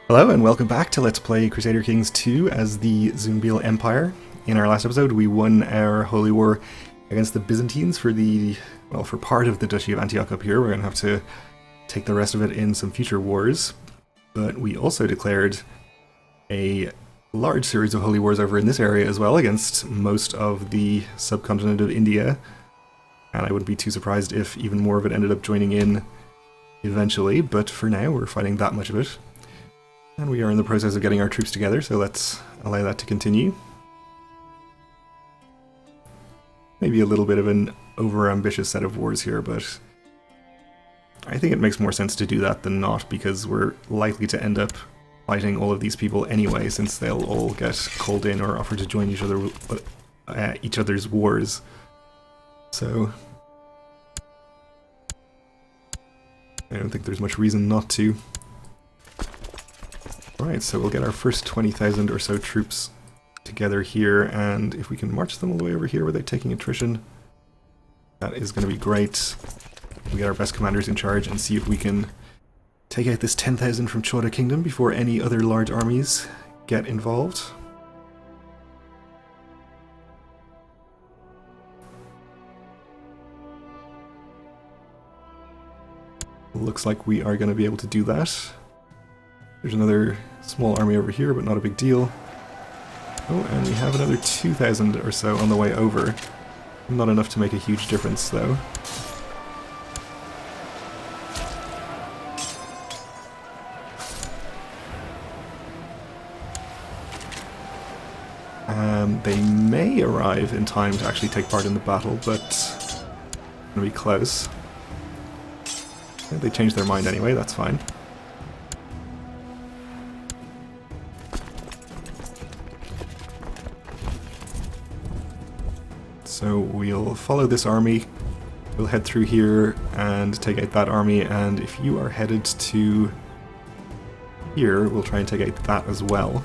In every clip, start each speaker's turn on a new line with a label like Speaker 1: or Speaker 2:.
Speaker 1: Hello and welcome back to Let's Play Crusader Kings 2 as the Zunbil Empire. In our last episode we won our holy war against the Byzantines for for part of the Duchy of Antioch up here. We're going to have to take the rest of it in some future wars. But we also declared a large series of holy wars over in this area as well against most of the subcontinent of India. And I wouldn't be too surprised if even more of it ended up joining in eventually, but for now we're fighting that much of it. And we are in the process of getting our troops together, so let's allow that to continue. Maybe a little bit of an over-ambitious set of wars here, but I think it makes more sense to do that than not, because we're likely to end up fighting all of these people anyway, since they'll all get called in or offer to join each other's wars. So I don't think there's much reason not to. Alright, so we'll get our first 20,000 or so troops together here, and if we can march them all the way over here without taking attrition, that is going to be great. We get our best commanders in charge and see if we can take out this 10,000 from Chota Kingdom before any other large armies get involved. Looks like we are going to be able to do that. There's another small army over here, but not a big deal. Oh, and we have another 2,000 or so on the way over. Not enough to make a huge difference, though. They may arrive in time to actually take part in the battle, but it's going to be close. They changed their mind anyway, that's fine. So we'll follow this army, we'll head through here and take out that army, and if you are headed to here, we'll try and take out that as well.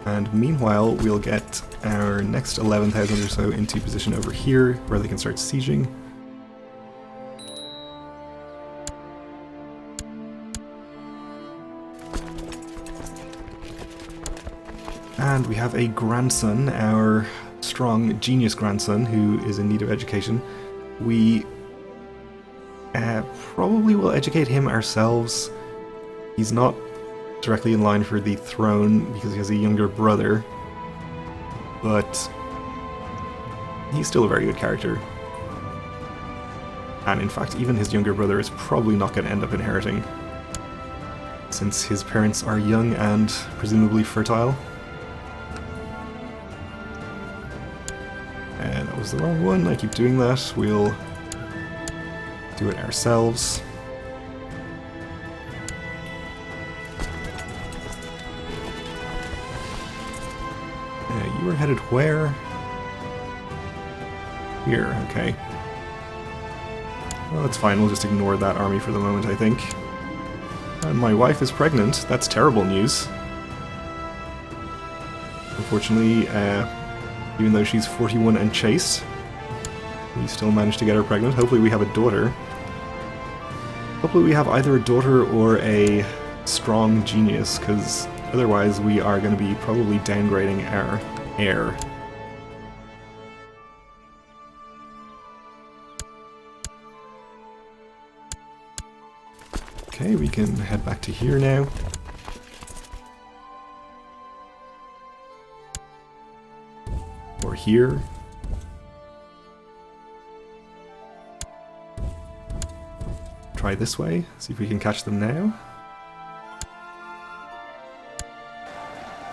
Speaker 1: And meanwhile, we'll get our next 11,000 or so into position over here, where they can start sieging. And we have a grandson, our strong genius grandson, who is in need of education. We probably will educate him ourselves. He's not directly in line for the throne because he has a younger brother, but he's still a very good character. And in fact, even his younger brother is probably not going to end up inheriting, since his parents are young and presumably fertile. And that was the wrong one, I keep doing that. We'll do it ourselves. You were headed where? Here, okay. Well, that's fine, we'll just ignore that army for the moment, I think. And my wife is pregnant, that's terrible news. Unfortunately, even though she's 41 and chaste, we still managed to get her pregnant. Hopefully we have a daughter. Hopefully we have either a daughter or a strong genius, because otherwise we are going to be probably downgrading our heir. Okay, we can head back to here now. Or here. Try this way, see if we can catch them now.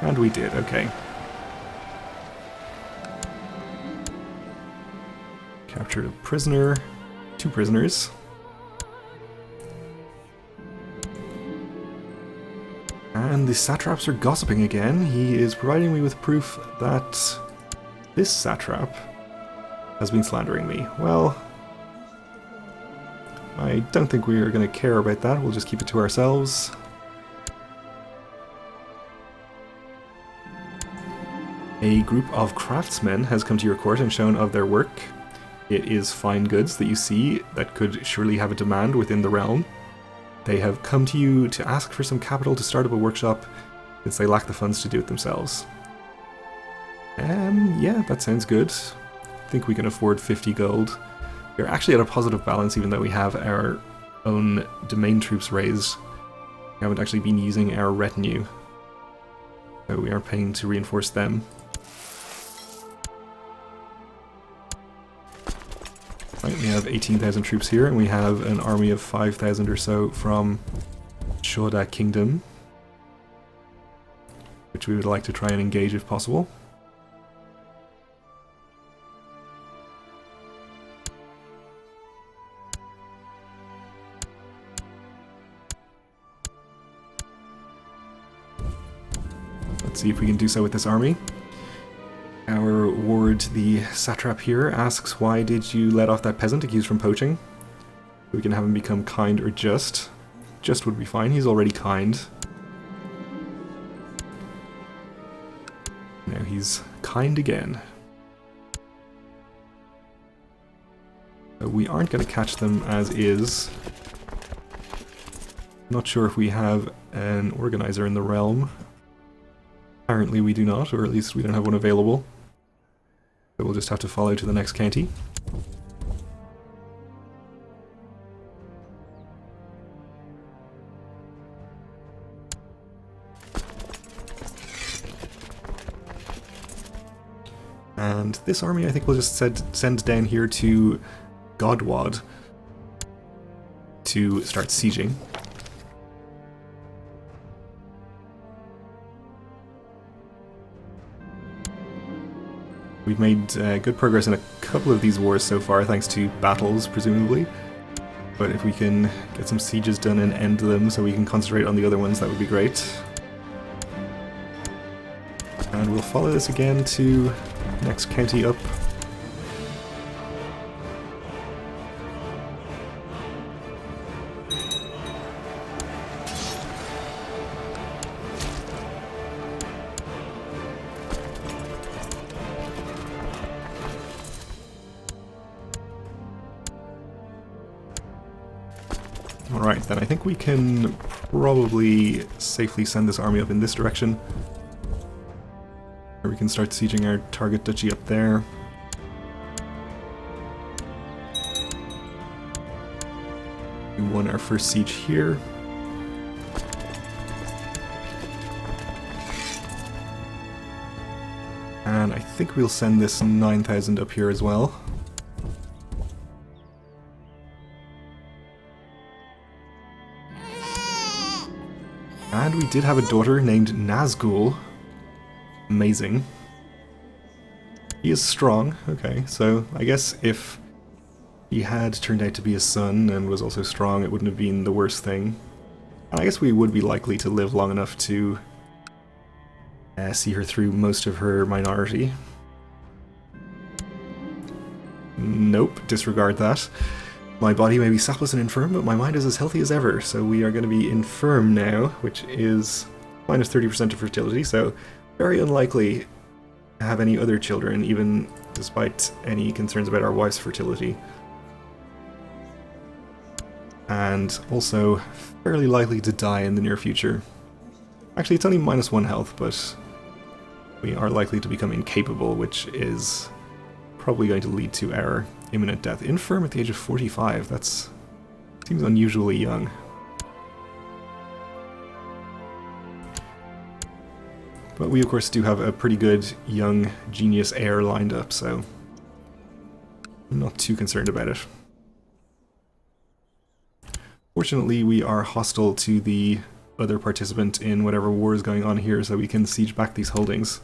Speaker 1: And we did, okay. Captured a prisoner, 2 prisoners. And the satraps are gossiping again. He is providing me with proof that this satrap has been slandering me. Well, I don't think we are going to care about that. We'll just keep it to ourselves. A group of craftsmen has come to your court and shown of their work. It is fine goods that you see that could surely have a demand within the realm. They have come to you to ask for some capital to start up a workshop, since they lack the funds to do it themselves. Yeah, that sounds good. I think we can afford 50 gold. We're actually at a positive balance, even though we have our own domain troops raised. We haven't actually been using our retinue, so we are paying to reinforce them. Right, we have 18,000 troops here, and we have an army of 5,000 or so from Shoda Kingdom, which we would like to try and engage if possible. Let's see if we can do so with this army. Our ward, the satrap here, asks, why did you let off that peasant accused from poaching? We can have him become kind or just. Just would be fine, he's already kind. Now he's kind again. We aren't going to catch them as is. Not sure if we have an organizer in the realm. Apparently we do not, or at least we don't have one available. So we'll just have to follow to the next county. And this army I think we'll just send down here to Godwad to start sieging. We've made good progress in a couple of these wars so far, thanks to battles, presumably. But if we can get some sieges done and end them so we can concentrate on the other ones, that would be great. And we'll follow this again to next county up. Alright, then I think we can probably safely send this army up in this direction. Or we can start sieging our target duchy up there. We won our first siege here. And I think we'll send this 9,000 up here as well. And we did have a daughter named Nazgul. Amazing. He is strong. Okay, so I guess if he had turned out to be a son and was also strong, it wouldn't have been the worst thing. And I guess we would be likely to live long enough to see her through most of her minority. Nope, disregard that. My body may be sapless and infirm, but my mind is as healthy as ever, so we are going to be infirm now, which is minus 30% of fertility, so very unlikely to have any other children, even despite any concerns about our wife's fertility. And also fairly likely to die in the near future. Actually, it's only minus 1 health, but we are likely to become incapable, which is probably going to lead to our imminent death. Infirm at the age of 45, that seems unusually young. But we of course do have a pretty good young genius heir lined up, so I'm not too concerned about it. Fortunately, we are hostile to the other participant in whatever war is going on here, so we can siege back these holdings.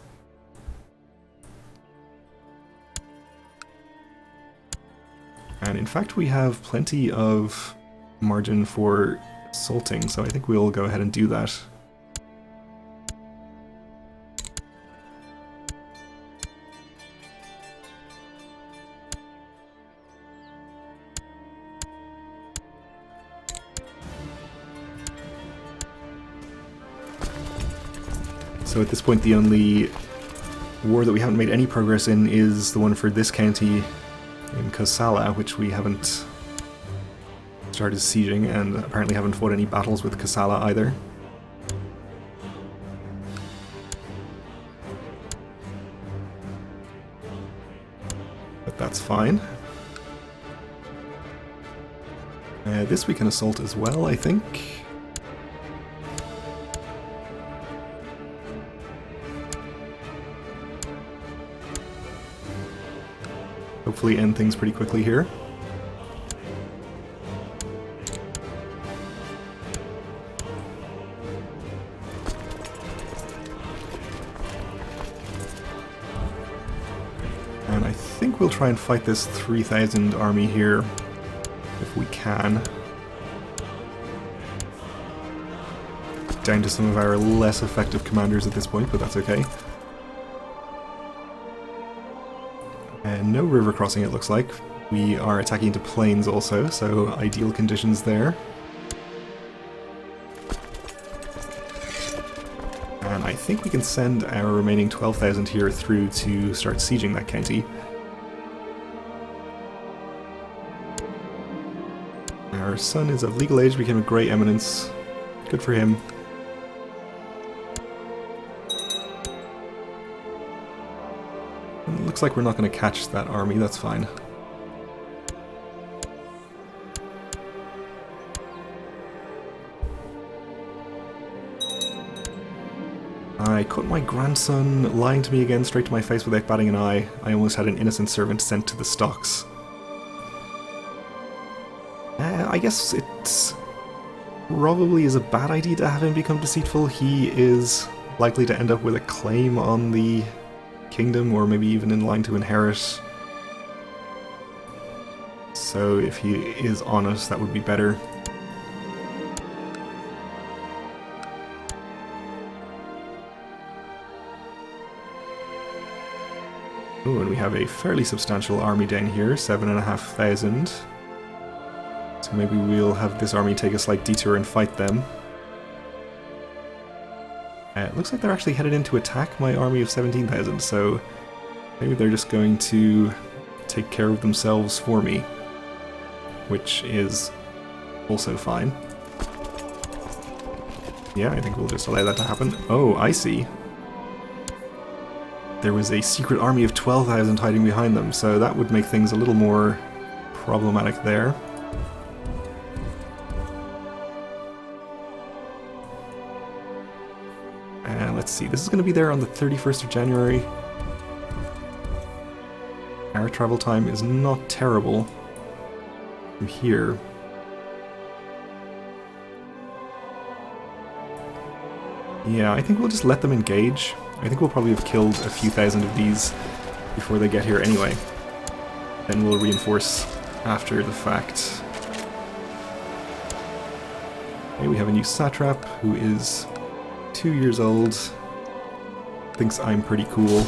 Speaker 1: And in fact, we have plenty of margin for assaulting, so I think we'll go ahead and do that. So at this point the only war that we haven't made any progress in is the one for this county in Kosala, which we haven't started sieging, and apparently haven't fought any battles with Kosala either. But that's fine. This we can assault as well, I think. Hopefully end things pretty quickly here. And I think we'll try and fight this 3,000 army here, if we can. Down to some of our less effective commanders at this point, but that's okay. No river crossing, it looks like. We are attacking into plains also, so ideal conditions there. And I think we can send our remaining 12,000 here through to start sieging that county. Our son is of legal age, became a Grey Eminence. Good for him. Looks like we're not going to catch that army, that's fine. I caught my grandson lying to me again straight to my face without batting an eye. I almost had an innocent servant sent to the stocks. I guess it probably is a bad idea to have him become deceitful. He is likely to end up with a claim on the kingdom, or maybe even in line to inherit. So if he is honest, that would be better. Oh, and we have a fairly substantial army down here, 7,500. So maybe we'll have this army take a slight detour and fight them. It looks like they're actually headed in to attack my army of 17,000, so maybe they're just going to take care of themselves for me, which is also fine. Yeah, I think we'll just allow that to happen. Oh, I see. There was a secret army of 12,000 hiding behind them, so that would make things a little more problematic there. Let's see, this is going to be there on the 31st of January. Our travel time is not terrible from here. Yeah, I think we'll just let them engage. I think we'll probably have killed a few thousand of these before they get here anyway. Then we'll reinforce after the fact. Okay, we have a new satrap who is 2 years old, thinks I'm pretty cool.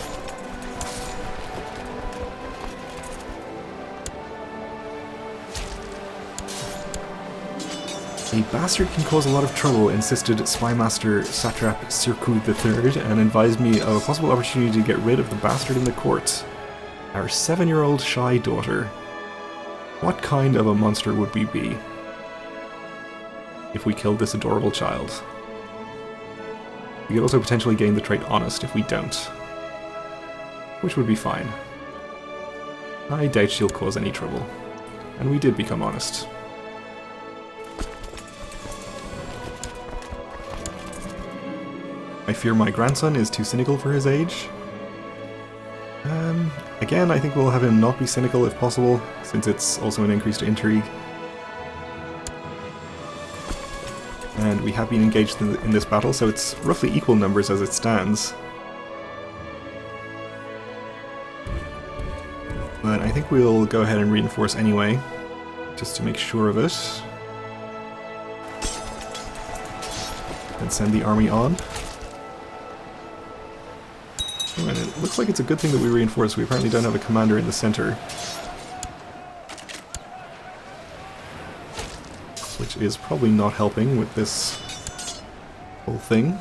Speaker 1: A bastard can cause a lot of trouble, insisted Spymaster Satrap Sirku III, and advised me of a possible opportunity to get rid of the bastard in the court. Our 7-year-old shy daughter. What kind of a monster would we be if we killed this adorable child? We could also potentially gain the trait Honest if we don't, which would be fine. I doubt she'll cause any trouble. And we did become honest. I fear my grandson is too cynical for his age. Again, I think we'll have him not be cynical if possible, since it's also an increase to intrigue. And we have been engaged in this battle, so it's roughly equal numbers as it stands. But I think we'll go ahead and reinforce anyway, just to make sure of it. And send the army on. Oh, and it looks like it's a good thing that we reinforce. We apparently don't have a commander in the center. Which is probably not helping with this whole thing.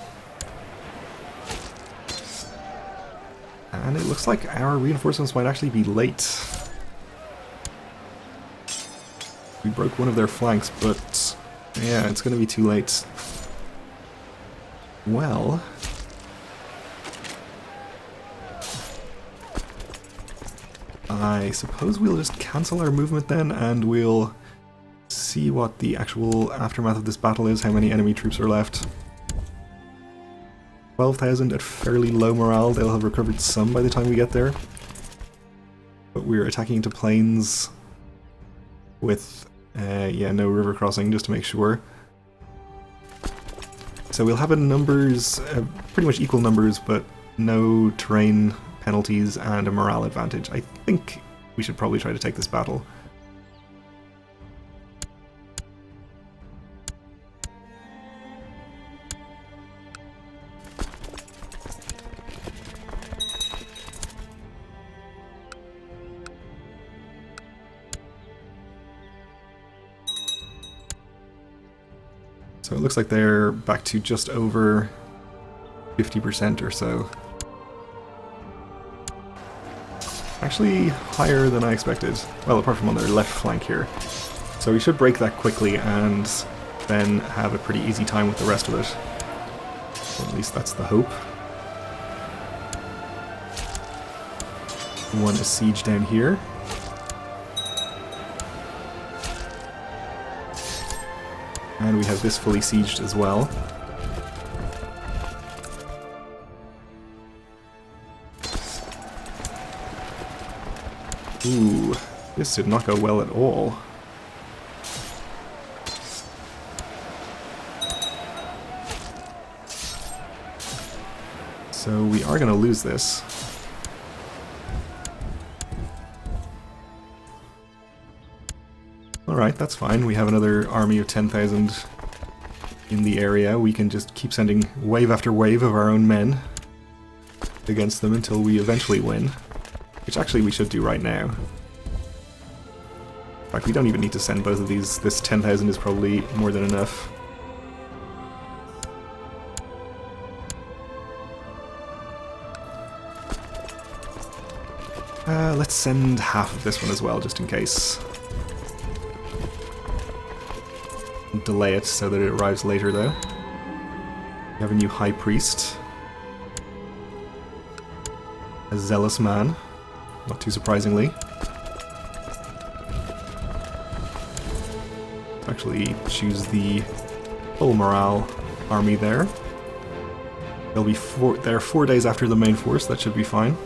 Speaker 1: And it looks like our reinforcements might actually be late. We broke one of their flanks, but yeah, it's going to be too late. Well, I suppose we'll just cancel our movement then, and we'll see what the actual aftermath of this battle is, how many enemy troops are left. 12,000 at fairly low morale. They'll have recovered some by the time we get there. But we're attacking into plains with, yeah, no river crossing, just to make sure. So we'll have numbers, pretty much equal numbers, but no terrain penalties and a morale advantage. I think we should probably try to take this battle. So it looks like they're back to just over 50% or so. Actually higher than I expected. Well, apart from on their left flank here. So we should break that quickly and then have a pretty easy time with the rest of it. Or at least that's the hope. One is siege down here. And we have this fully sieged as well. Ooh, this did not go well at all. So we are going to lose this. Alright, that's fine. We have another army of 10,000 in the area. We can just keep sending wave after wave of our own men against them until we eventually win. Which actually we should do right now. In fact, we don't even need to send both of these. This 10,000 is probably more than enough. Let's send half of this one as well, just in case. Delay it so that it arrives later, though. We have a new high priest. A zealous man, not too surprisingly. Let's actually choose the full morale army there. They'll be there 4 days after the main force, that should be fine.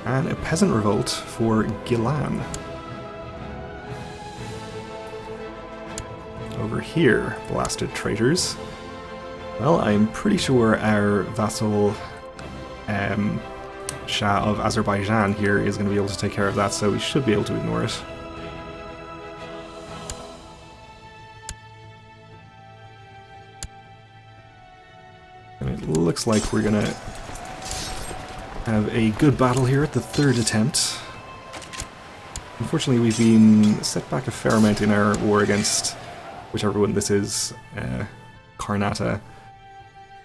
Speaker 1: And a peasant revolt for Gilan. Over here, blasted traitors. Well, I'm pretty sure our vassal Shah of Azerbaijan here is going to be able to take care of that, so we should be able to ignore it. And it looks like we're going to have a good battle here at the third attempt. Unfortunately, we've been set back a fair amount in our war against whichever one this is, Karnata,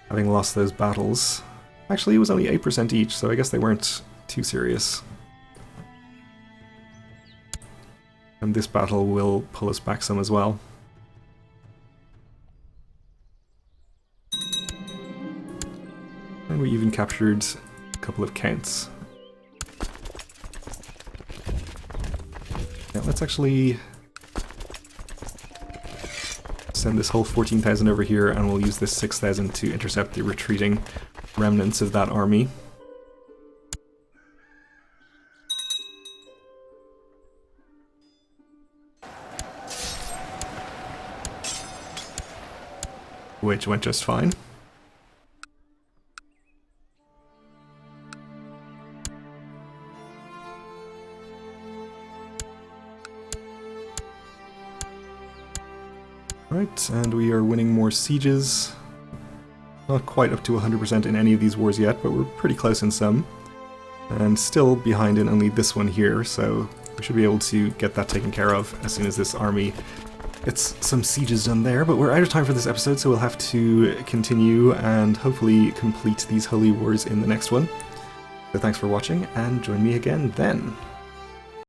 Speaker 1: having lost those battles. Actually, it was only 8% each, so I guess they weren't too serious. And this battle will pull us back some as well. And we even captured a couple of counts. Now let's actually send this whole 14,000 over here, and we'll use this 6,000 to intercept the retreating remnants of that army. Which went just fine. Right, and we are winning more sieges. Not quite up to 100% in any of these wars yet, but we're pretty close in some. And still behind in only this one here, so we should be able to get that taken care of as soon as this army get some sieges done there, but we're out of time for this episode, so we'll have to continue and hopefully complete these holy wars in the next one. So thanks for watching, and join me again then.